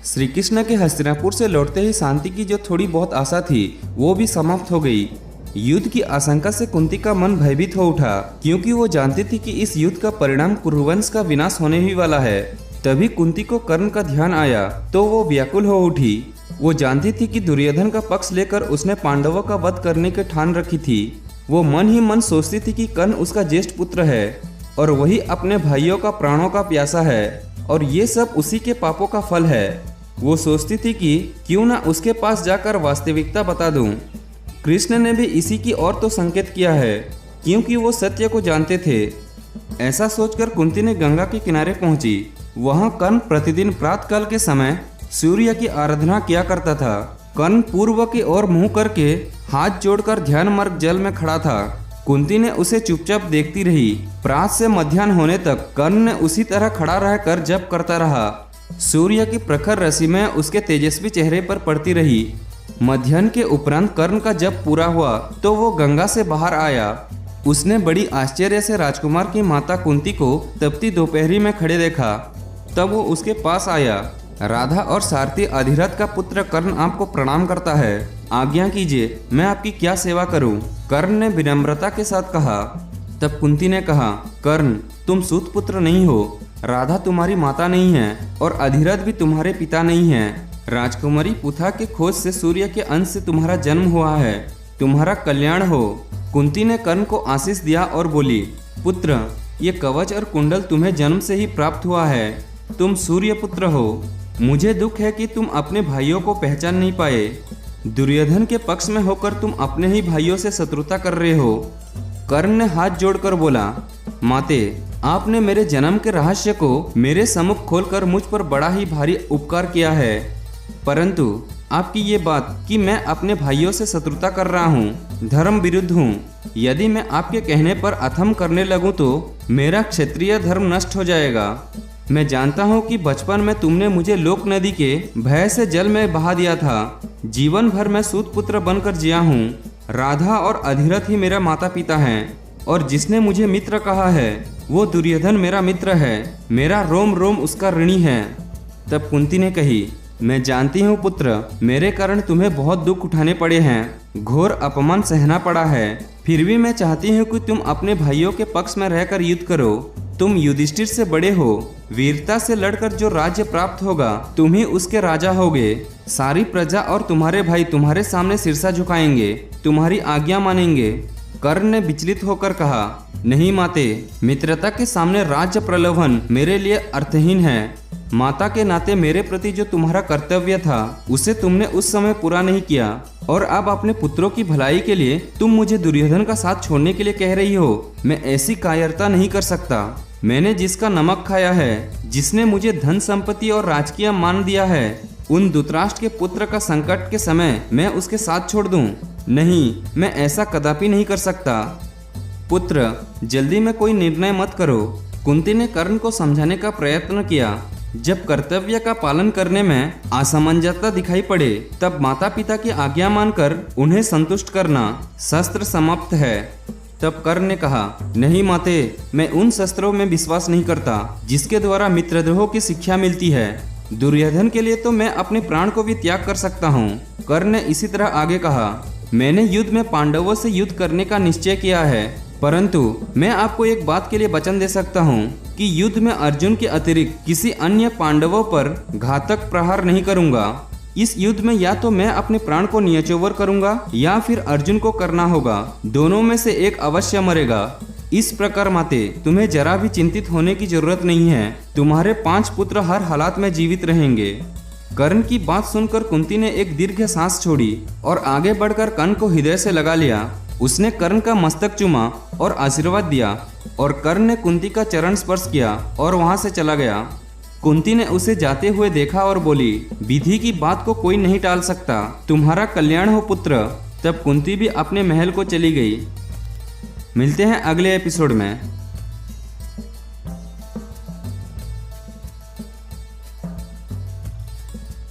श्री कृष्ण के हस्तिनापुर से लौटते ही शांति की जो थोड़ी बहुत आशा थी वो भी समाप्त हो गई। युद्ध की आशंका से कुंती का मन भयभीत हो उठा, क्योंकि वो जानती थी कि इस युद्ध का परिणाम कुरुवंश का विनाश होने ही वाला है। तभी कुंती को कर्ण का ध्यान आया तो वो व्याकुल हो उठी। वो जानती थी कि दुर्योधन का पक्ष लेकर उसने पांडवों का वध करने की ठान रखी थी। वो मन ही मन सोचती थी कि कर्ण उसका ज्येष्ठ पुत्र है और वही अपने भाइयों का प्राणों का प्यासा है, और ये सब उसी के पापों का फल है। वो सोचती थी कि क्यों ना उसके पास जाकर वास्तविकता बता दूं। कृष्ण ने भी इसी की ओर तो संकेत किया है, क्योंकि वो सत्य को जानते थे। ऐसा सोचकर कुंती ने गंगा के किनारे पहुंची। वहां कर्ण प्रतिदिन प्रातःकाल के समय सूर्य की आराधना किया करता था। कर्ण पूर्व की ओर मुंह करके हाथ जोड़कर ध्यान मार्ग जल में खड़ा था। कुंती ने उसे चुपचाप देखती रही। प्रात से मध्याह्न होने तक कर्ण ने उसी तरह खड़ा रहकर जप करता रहा। सूर्य की प्रखर रश्मियां उसके तेजस्वी चेहरे पर पड़ती रही। मध्याह्न के उपरांत कर्ण का जप पूरा हुआ तो वो गंगा से बाहर आया। उसने बड़ी आश्चर्य से राजकुमार की माता कुंती को तपती दोपहरी में खड़े देखा। तब वो उसके पास आया। राधा और सारथी अधिरथ का पुत्र कर्ण आपको प्रणाम करता है। आज्ञा कीजिए, मैं आपकी क्या सेवा करूं? कर्ण ने विनम्रता के साथ कहा। तब कुंती ने कहा, कर्ण, तुम सूत पुत्र नहीं हो, राधा तुम्हारी माता नहीं है और अधिरथ भी तुम्हारे पिता नहीं है। राजकुमारी पुथा के खोज से सूर्य के अंश से तुम्हारा जन्म हुआ है। तुम्हारा कल्याण हो। कुंती ने कर्ण को आशीष दिया और बोली, पुत्र, ये कवच और कुंडल तुम्हें जन्म से ही प्राप्त हुआ है। तुम सूर्य पुत्र हो। मुझे दुख है कि तुम अपने भाइयों को पहचान नहीं पाए। दुर्योधन के पक्ष में होकर तुम अपने ही भाइयों से शत्रुता कर रहे हो। कर्ण ने हाथ जोड़कर बोला, माते, आपने मेरे जन्म के रहस्य को मेरे सम्मुख खोलकर मुझ पर बड़ा ही भारी उपकार किया है, परंतु आपकी ये बात कि मैं अपने भाइयों से शत्रुता कर रहा हूँ धर्म विरुद्ध हूँ। यदि मैं आपके कहने पर अथम करने लगूँ तो मेरा क्षत्रिय धर्म नष्ट हो जाएगा। मैं जानता हूँ कि बचपन में तुमने मुझे लोक नदी के भय से जल में बहा दिया था। जीवन भर मैं सूत पुत्र बनकर जिया हूँ। राधा और अधिरथ ही मेरा माता पिता हैं, और जिसने मुझे मित्र कहा है वो दुर्योधन मेरा मित्र है। मेरा रोम रोम उसका ऋणी है। तब कुंती ने कही, मैं जानती हूँ पुत्र, मेरे कारण तुम्हें बहुत दुख उठाने पड़े हैं, घोर अपमान सहना पड़ा है। फिर भी मैं चाहती हूँ कि तुम अपने भाइयों के पक्ष में रहकर युद्ध करो। तुम युधिष्ठिर से बड़े हो। वीरता से लड़कर जो राज्य प्राप्त होगा तुम ही उसके राजा होगे। सारी प्रजा और तुम्हारे भाई तुम्हारे सामने सिरसा झुकाएंगे, तुम्हारी आज्ञा मानेंगे। कर्ण ने विचलित होकर कहा, नहीं माते, मित्रता के सामने राज्य प्रलोभन मेरे लिए अर्थहीन है। माता के नाते मेरे प्रति जो तुम्हारा कर्तव्य था उसे तुमने उस समय पूरा नहीं किया, और अब अपने पुत्रों की भलाई के लिए तुम मुझे दुर्योधन का साथ छोड़ने के लिए कह रही हो। मैं ऐसी कायरता नहीं कर सकता। मैंने जिसका नमक खाया है, जिसने मुझे धन संपत्ति और राजकीय मान दिया है, उन धृतराष्ट्र के पुत्र का संकट के समय मैं उसके साथ छोड़ दूं? नहीं, मैं ऐसा कदापि नहीं कर सकता। पुत्र, जल्दी में कोई निर्णय मत करो। कुंती ने कर्ण को समझाने का प्रयत्न किया। जब कर्तव्य का पालन करने में असमंजसता दिखाई पड़े तब माता पिता की आज्ञा मानकर उन्हें संतुष्ट करना शस्त्र समाप्त है। तब कर्ण ने कहा, नहीं माते, मैं उन शस्त्रों में विश्वास नहीं करता जिसके द्वारा मित्रद्रोह की शिक्षा मिलती है। दुर्योधन के लिए तो मैं अपने प्राण को भी त्याग कर सकता हूँ। कर्ण ने इसी तरह आगे कहा, मैंने युद्ध में पांडवों से युद्ध करने का निश्चय किया है, परंतु मैं आपको एक बात के लिए वचन दे सकता हूँ कि युद्ध में अर्जुन के अतिरिक्त किसी अन्य पांडवों पर घातक प्रहार नहीं करूंगा। इस युद्ध में या तो मैं अपने प्राण को न्यचोवर करूंगा या फिर अर्जुन को करना होगा। दोनों में से एक अवश्य मरेगा। इस प्रकार माते, तुम्हें जरा भी चिंतित होने की जरूरत नहीं है। तुम्हारे 5 पुत्र हर हालात में जीवित रहेंगे। कर्ण की बात सुनकर कुंती ने एक दीर्घ सांस छोड़ी और आगे बढ़कर कर्ण को हृदय से लगा लिया। उसने कर्ण का मस्तक चूमा और आशीर्वाद दिया, और कर्ण ने कुंती का चरण स्पर्श किया और वहां से चला गया। कुंती ने उसे जाते हुए देखा और बोली, विधि की बात को कोई नहीं टाल सकता। तुम्हारा कल्याण हो पुत्र। तब कुंती भी अपने महल को चली गई। मिलते हैं अगले एपिसोड में।